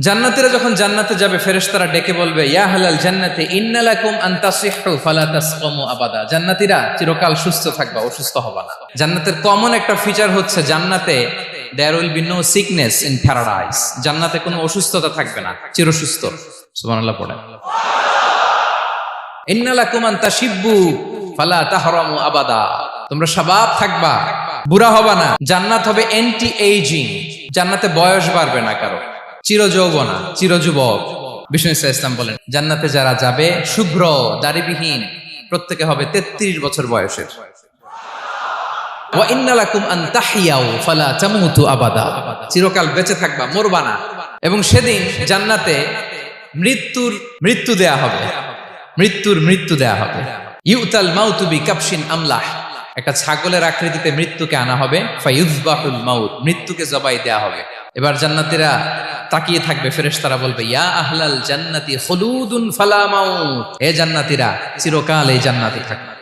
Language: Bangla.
জান্নাতীরা যখন জান্নাতে যাবে ফেরেশতারা ডেকে বলবে ইয়া আহলাল জান্নাতি ইন্না লাকুম আন তাসিহু ফালা তাসকামু আবাদা। জান্নাতীরা চিরকাল সুস্থ থাকবা, অসুস্থ হবা না। জান্নাতের কমন একটা ফিচার হচ্ছে জান্নাতে there will be no sickness in paradise. জান্নাতে কোনো অসুস্থতা থাকবে না, চিরসুস্থ। সুবহানাল্লাহ পড়েন। ইন্না লাকুম আন তাশিব্বু ফালা তাহরামু আবাদা। তোমরা শাবাব থাকবা, বুড়া হবা না। জান্নাত হবে অ্যান্টি এইজিং। জান্নাতে বয়স বাড়বে না কারো, চিরযৌবনা, চিরযুবক। বিষ্ণু ইসলাম বলেন জান্নাতে যারা যাবে শুভ্র দাড়িবিহীন প্রত্যেকে হবে 33 বছর বয়সের। ওয়া ইন্না লাকুম আন তাহইয়াউ ফালা তামুতু আবাদা। চিরকাল বেঁচে থাকবা, মরবা না। এবং সেদিন জান্নাতে মৃত্যু দেয়া হবে, মৃত্যু দেয়া হবে। ইউতাল মাউতু বিকাবশিন আমলাহ। একটা ছাগলের আকৃতিতে মৃত্যুকে আনা হবে। ফায়ুযবাহুল মাউত, মৃত্যুকে জবাই দেয়া হবে। এবার জান্নাতীরা তাকিয়ে থাকবে, ফেরেশতারা বলবে ইয়া আহলাল জান্নাতি খুলুদুন ফালা মাউত। হে জান্নাতীরা চিরকাল এই জান্নাতে থাকবে।